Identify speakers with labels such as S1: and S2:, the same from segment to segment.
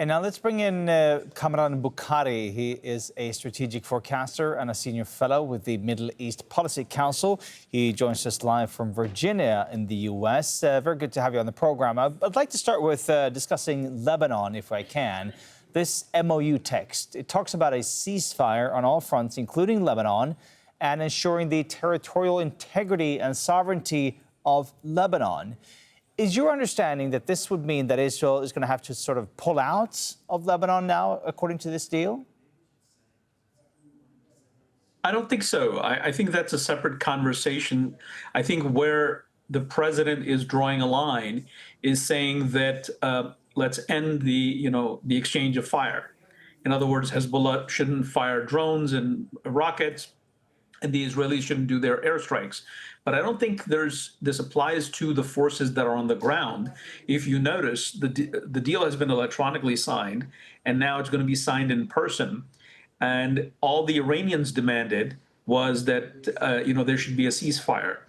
S1: And now let's bring in Kamran Bokhari. He is a strategic forecaster and a senior fellow with the Middle East Policy Council. He joins us live from Virginia in the U.S. Very good to have you on the program. I'd like to start with discussing Lebanon, if I can. This MoU text, it talks about a ceasefire on all fronts, including Lebanon, and ensuring the territorial integrity and sovereignty of Lebanon. Is your understanding that this would mean that Israel is going to have to sort of pull out of Lebanon now, according to this deal?
S2: I don't think so. I think that's a separate conversation. I think where the president is drawing a line is saying that let's end the exchange of fire. In other words, Hezbollah shouldn't fire drones and rockets, and the Israelis shouldn't do their airstrikes. But I don't think this applies to the forces that are on the ground. If you notice, the deal has been electronically signed, and now it's going to be signed in person. And all the Iranians demanded was that there should be a ceasefire.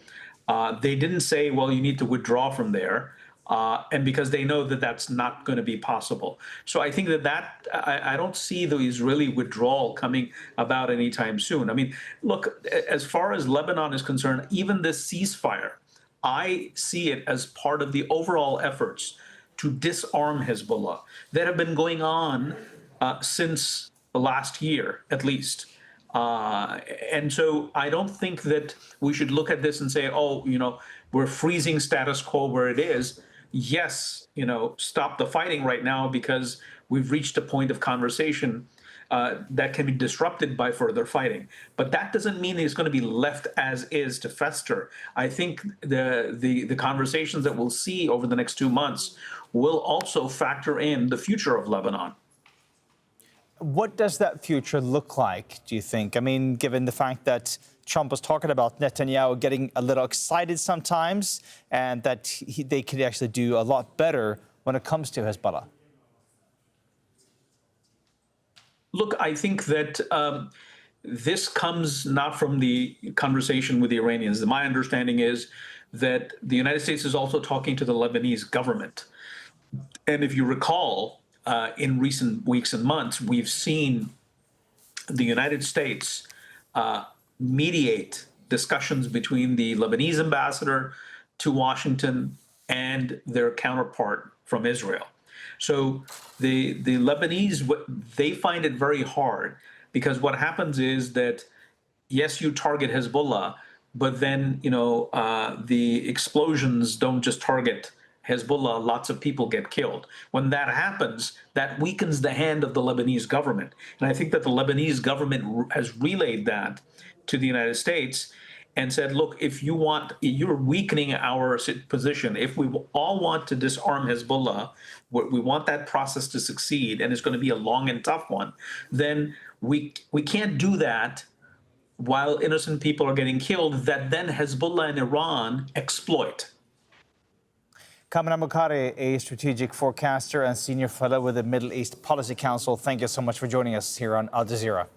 S2: They didn't say, well, you need to withdraw from there. And because they know that that's not going to be possible. So I think I don't see the Israeli withdrawal coming about anytime soon. I mean, look, as far as Lebanon is concerned, even this ceasefire, I see it as part of the overall efforts to disarm Hezbollah that have been going on since last year, at least. And so I don't think that we should look at this and say, oh, we're freezing status quo where it is. Yes, stop the fighting right now because we've reached a point of conversation that can be disrupted by further fighting. But that doesn't mean it's going to be left as is to fester. I think the conversations that we'll see over the next 2 months will also factor in the future of Lebanon.
S1: What does that future look like, do you think? I mean, given the fact that Trump was talking about Netanyahu getting a little excited sometimes and that they could actually do a lot better when it comes to Hezbollah.
S2: Look, I think that this comes not from the conversation with the Iranians. My understanding is that the United States is also talking to the Lebanese government. And if you recall, in recent weeks and months, we've seen the United States mediate discussions between the Lebanese ambassador to Washington and their counterpart from Israel. So the Lebanese, they find it very hard because what happens is that, yes, you target Hezbollah, but then, the explosions don't just target Hezbollah, lots of people get killed. When that happens, that weakens the hand of the Lebanese government. And I think that the Lebanese government has relayed that to the United States and said, look, if you're weakening our position. If we all want to disarm Hezbollah, we want that process to succeed, and it's going to be a long and tough one, then we can't do that while innocent people are getting killed that then Hezbollah and Iran exploit.
S1: Kamran Bokhari, a strategic forecaster and senior fellow with the Middle East Policy Council. Thank you so much for joining us here on Al Jazeera.